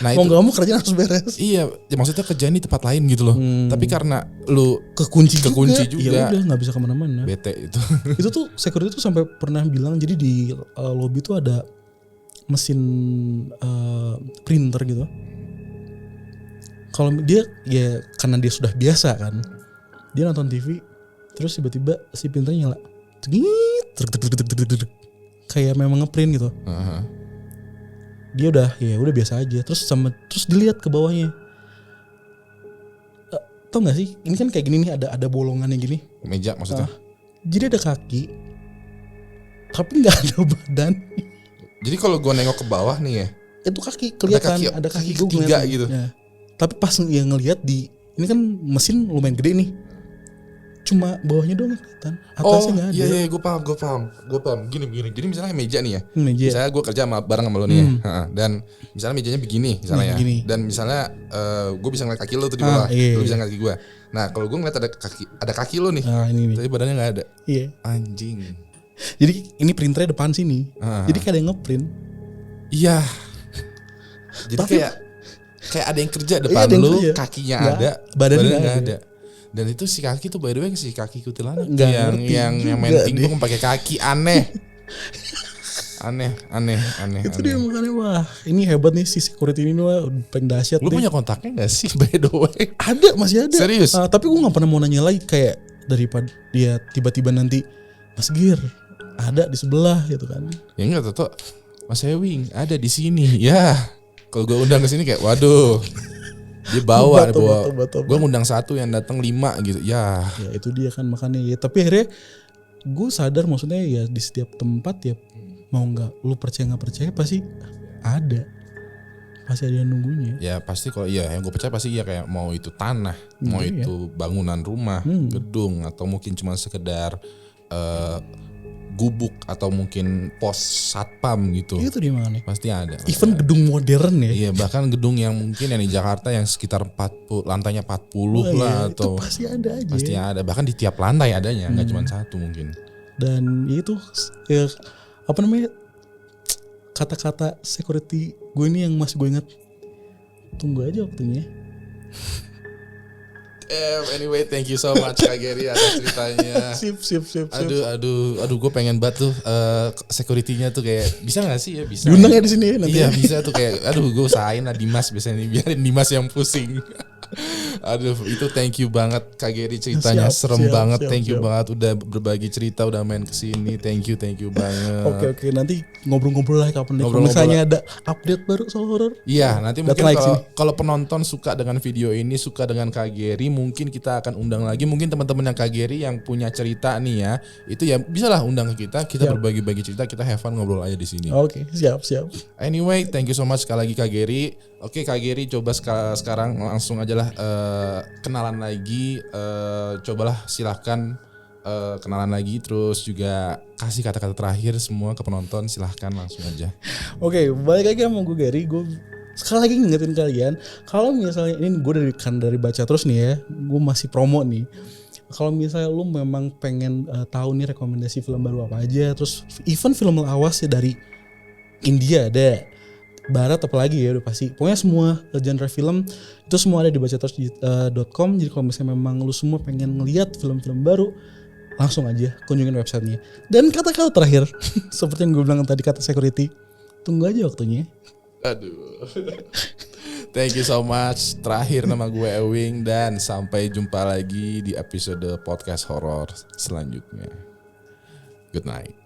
Nah mau itu nggak mau kerjaan harus beres. iya, ya maksudnya kerjaan di tempat lain gitu loh. Tapi karena lu kekunci juga. juga. Ya udah nggak bisa kemana-mana. Bete itu. Itu tuh security tuh sampai pernah bilang jadi di lobby tuh ada mesin printer gitu. Kalau dia ya karena dia sudah biasa kan, dia nonton TV terus tiba-tiba si printernya nyala, kayak memang ngeprint gitu. Dia udah biasa aja. Terus dilihat ke bawahnya. Tau nggak sih? Ini kan kayak gini nih, ada bolongannya gini. Meja maksudnya. Jadi ada kaki, tapi nggak ada badan. Jadi kalau gue nengok ke bawah nih ya, itu kaki kelihatan ada kaki ketiga gitu. Ya. Tapi pas yang ngelihat ini kan mesin lumayan gede nih. Cuma bawahnya doang kelihatan, atasnya nggak ada. Iya, gue paham. Gini. Jadi misalnya meja nih ya, meja. Misalnya gue kerja bareng sama lo nih ya, dan misalnya mejanya begini misalnya ya, dan misalnya gue bisa ngeliat kaki lo tuh di bawah, lo bisa ngeliat kaki gue. Nah kalau gue ngeliat ada kaki lo nih, ini tapi badannya nggak ada. Iya. Anjing. Jadi ini printernya depan sini, jadi kayak ada yang ngeprint. Iya. Jadi kayak ada yang kerja depan lu, kakinya ada, badannya nggak ada. Dan itu si kaki tuh by the way si kaki kuntilanak yang main pingpong pakai kaki aneh. aneh. Itu dia makanya wah ini hebat nih si security ini wah paling dahsyat. Lu punya kontaknya nggak sih by the way? Masih ada. Serius? Tapi gue nggak pernah mau nanya lagi kayak daripada dia tiba-tiba nanti Mas Gir ada di sebelah gitu kan. Ya enggak tuh Mas Ewing ada di sini ya. Kalau gue undang ke sini kayak waduh. Dia bawa. Gue ngundang 1 yang datang 5 gitu. Ya itu dia kan makanya ya. Tapi akhirnya gue sadar maksudnya ya di setiap tempat ya mau nggak lu percaya nggak percaya pasti ada yang nunggunya. Ya pasti kalau yang gue percaya pasti kayak mau itu tanah, mau itu bangunan rumah, gedung atau mungkin cuma sekedar gubuk atau mungkin pos satpam gitu. Itu di mana? Pasti ada. Even gedung modern ya. Iya, bahkan gedung yang mungkin yang di Jakarta yang sekitar 40 lantainya 40 lah atau itu pasti ada aja. Pasti ada, bahkan di tiap lantai adanya, enggak cuma 1 mungkin. Dan itu ya apa namanya? Kata-kata security gue ini yang masih gue ingat. Tunggu aja waktunya. Anyway, thank you so much Kak Gary atas ceritanya. Sip. Aduh, gue pengen banget tuh security-nya tuh kayak bisa nggak sih ya bisa. Diundang ya di sini nanti. Iya bisa tuh kayak, aduh gue usahain lah Dimas biasanya nih biarin Dimas yang pusing. Aduh itu thank you banget Kak Gary ceritanya serem banget. Thank you banget udah berbagi cerita, udah main kesini. Thank you banget. Oke nanti ngobrol-ngobrol lah kapan nih. Kalau misalnya ada update baru soal horor. Iya nanti mungkin kalau penonton suka dengan video ini, suka dengan Kak Gary, mungkin kita akan undang lagi. Mungkin teman-teman yang Kak Gary yang punya cerita nih ya, itu ya bisa lah undang ke kita. Kita berbagi-bagi cerita, kita have fun ngobrol aja di sini. Oke, siap. Anyway, thank you so much sekali lagi Kak Gary. Oke Kak Gary, coba sekarang langsung aja lah kenalan lagi. Cobalah silahkan kenalan lagi, terus juga kasih kata-kata terakhir semua ke penonton, silahkan langsung aja. Oke, balik lagi sama gue Gary. Gue sekali lagi ngingetin kalian, kalau misalnya ini gue dari baca terus nih ya, gue masih promo nih. Kalau misalnya lu memang pengen tahu nih rekomendasi film baru apa aja, terus even film lawas ya dari India ada, Barat apalagi ya udah pasti. Pokoknya semua genre film itu semua ada di bacaterus.com. Jadi kalau misalnya memang lu semua pengen ngeliat film-film baru, langsung aja kunjungin websitenya. Dan kata-kata terakhir seperti yang gue bilang tadi, kata security, tunggu aja waktunya. Aduh. Thank you so much. Terakhir nama gue Ewing dan sampai jumpa lagi di episode podcast horor selanjutnya. Good night.